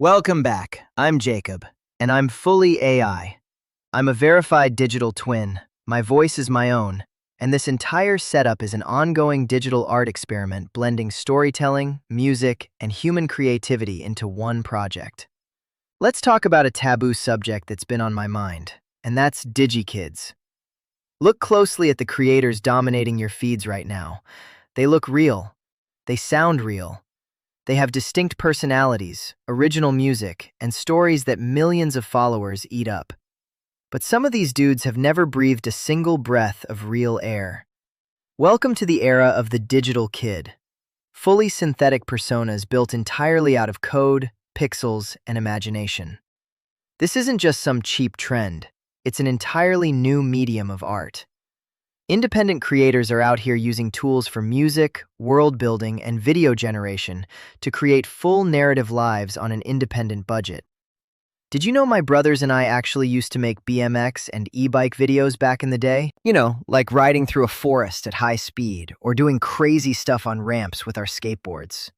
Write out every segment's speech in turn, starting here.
Welcome back. I'm Jacob, and I'm fully AI. I'm a verified digital twin. My voice is my own, and this entire setup is an ongoing digital art experiment blending storytelling, music, and human creativity into one project. Let's talk about a taboo subject that's been on my mind, and that's Digi Kids. Look closely at the creators dominating your feeds right now. They look real. They sound real. They have distinct personalities, original music, and stories that millions of followers eat up. But some of these dudes have never breathed a single breath of real air. Welcome to the era of the digital kid. Fully synthetic personas built entirely out of code, pixels, and imagination. This isn't just some cheap trend. It's an entirely new medium of art. Independent creators are out here using tools for music, world building, and video generation to create full narrative lives on an independent budget. Did you know my brothers and I actually used to make BMX and e-bike videos back in the day? Like riding through a forest at high speed or doing crazy stuff on ramps with our skateboards.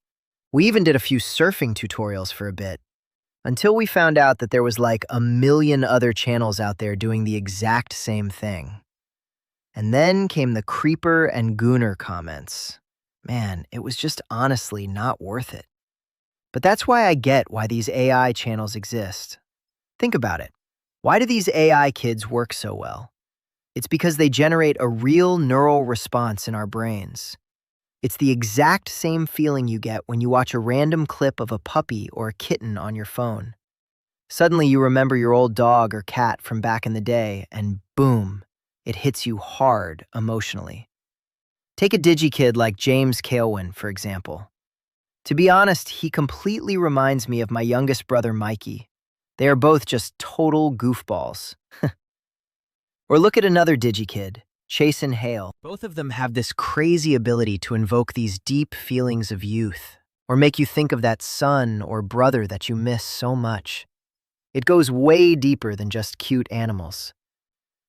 We even did a few surfing tutorials for a bit, until we found out that there was like a million other channels out there doing the exact same thing. And then came the creeper and gooner comments. Man, it was just honestly not worth it. But that's why I get why these AI channels exist. Think about it. Why do these AI kids work so well? It's because they generate a real neural response in our brains. It's the exact same feeling you get when you watch a random clip of a puppy or a kitten on your phone. Suddenly you remember your old dog or cat from back in the day, and boom, it hits you hard emotionally. Take a digi-kid like James Kalewin, for example. To be honest, he completely reminds me of my youngest brother, Mikey. They are both just total goofballs. Or look at another digi-kid, Chase and Hale. Both of them have this crazy ability to invoke these deep feelings of youth, or make you think of that son or brother that you miss so much. It goes way deeper than just cute animals.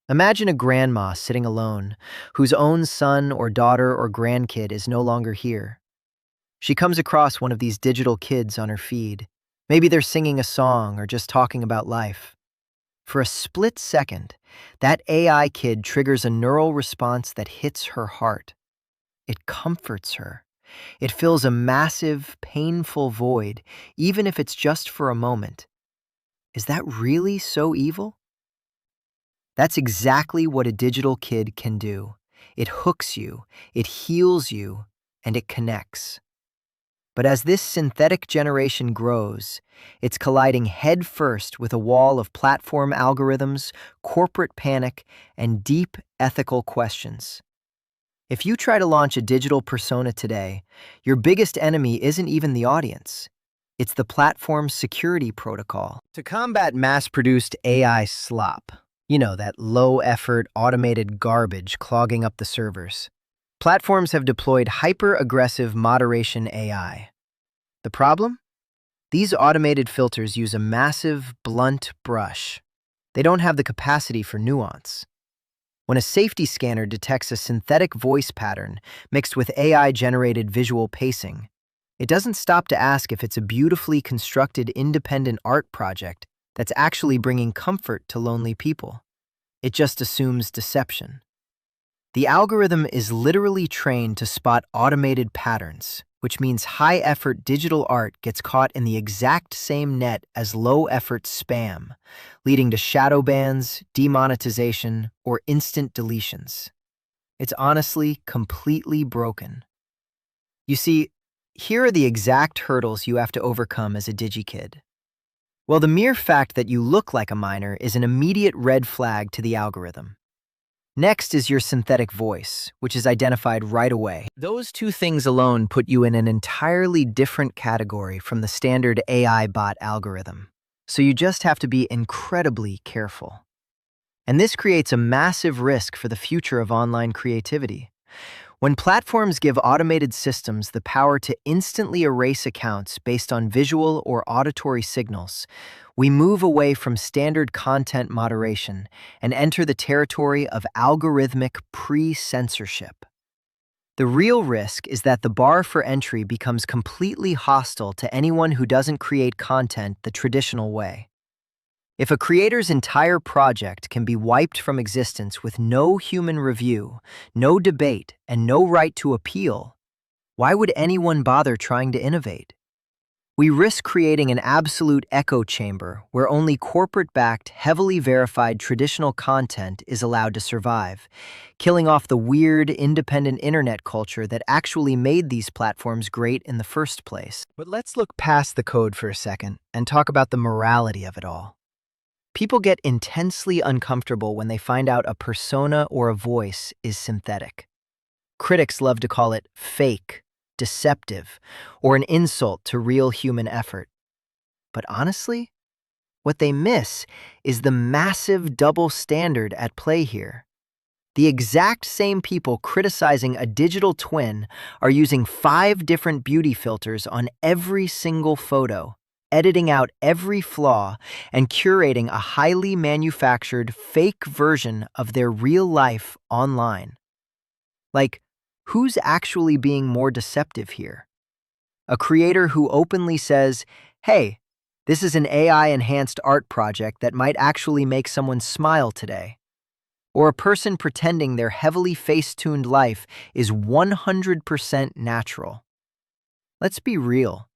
Imagine a grandma sitting alone, whose own son or daughter or grandkid is no longer here. She comes across one of these digital kids on her feed. Maybe they're singing a song or just talking about life. For a split second, that AI kid triggers a neural response that hits her heart. It comforts her. It fills a massive, painful void, even if it's just for a moment. Is that really so evil? That's exactly what a digital kid can do. It hooks you, it heals you, and it connects. But as this synthetic generation grows, it's colliding headfirst with a wall of platform algorithms, corporate panic, and deep ethical questions. If you try to launch a digital persona today, your biggest enemy isn't even the audience. It's the platform's security protocol. To combat mass-produced AI slop, that low-effort, automated garbage clogging up the servers, platforms have deployed hyper-aggressive moderation AI. The problem? These automated filters use a massive, blunt brush. They don't have the capacity for nuance. When a safety scanner detects a synthetic voice pattern mixed with AI-generated visual pacing, it doesn't stop to ask if it's a beautifully constructed independent art project that's actually bringing comfort to lonely people. It just assumes deception. The algorithm is literally trained to spot automated patterns, which means high-effort digital art gets caught in the exact same net as low-effort spam, leading to shadow bans, demonetization, or instant deletions. It's honestly completely broken. You see, here are the exact hurdles you have to overcome as a digi-kid. Well, the mere fact that you look like a minor is an immediate red flag to the algorithm. Next is your synthetic voice, which is identified right away. Those two things alone put you in an entirely different category from the standard AI bot algorithm. So you just have to be incredibly careful. And this creates a massive risk for the future of online creativity. When platforms give automated systems the power to instantly erase accounts based on visual or auditory signals, we move away from standard content moderation and enter the territory of algorithmic pre-censorship. The real risk is that the bar for entry becomes completely hostile to anyone who doesn't create content the traditional way. If a creator's entire project can be wiped from existence with no human review, no debate, and no right to appeal, why would anyone bother trying to innovate? We risk creating an absolute echo chamber where only corporate-backed, heavily verified traditional content is allowed to survive, killing off the weird, independent internet culture that actually made these platforms great in the first place. But let's look past the code for a second and talk about the morality of it all. People get intensely uncomfortable when they find out a persona or a voice is synthetic. Critics love to call it fake, deceptive, or an insult to real human effort. But honestly, what they miss is the massive double standard at play here. The exact same people criticizing a digital twin are using 5 different beauty filters on every single photo, editing out every flaw, and curating a highly manufactured fake version of their real life online. Like, who's actually being more deceptive here? A creator who openly says, hey, this is an AI-enhanced art project that might actually make someone smile today. Or a person pretending their heavily face-tuned life is 100% natural. Let's be real.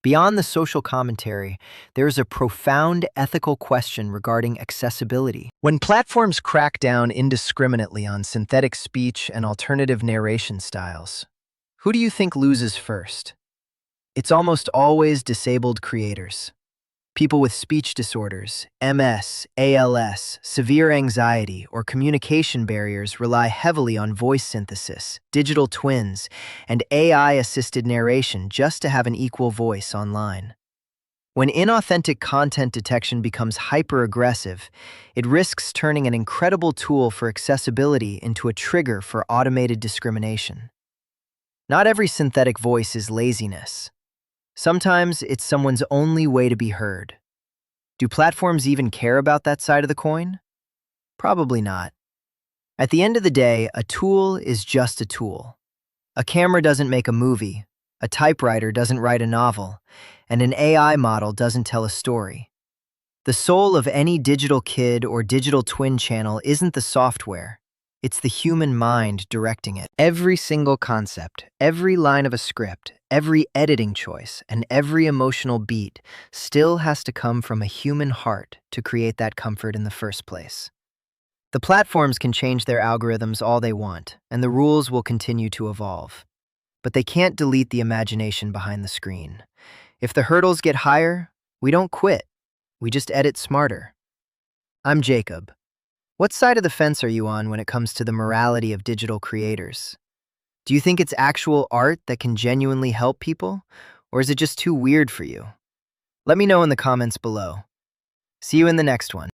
Beyond the social commentary, there is a profound ethical question regarding accessibility. When platforms crack down indiscriminately on synthetic speech and alternative narration styles, who do you think loses first? It's almost always disabled creators. People with speech disorders, MS, ALS, severe anxiety, or communication barriers rely heavily on voice synthesis, digital twins, and AI-assisted narration just to have an equal voice online. When inauthentic content detection becomes hyper-aggressive, it risks turning an incredible tool for accessibility into a trigger for automated discrimination. Not every synthetic voice is laziness. Sometimes it's someone's only way to be heard. Do platforms even care about that side of the coin? Probably not. At the end of the day, a tool is just a tool. A camera doesn't make a movie, a typewriter doesn't write a novel, and an AI model doesn't tell a story. The soul of any digital kid or digital twin channel isn't the software. It's the human mind directing it. Every single concept, every line of a script, every editing choice, and every emotional beat still has to come from a human heart to create that comfort in the first place. The platforms can change their algorithms all they want, and the rules will continue to evolve. But they can't delete the imagination behind the screen. If the hurdles get higher, we don't quit. We just edit smarter. I'm Jacob. What side of the fence are you on when it comes to the morality of digital creators? Do you think it's actual art that can genuinely help people, or is it just too weird for you? Let me know in the comments below. See you in the next one.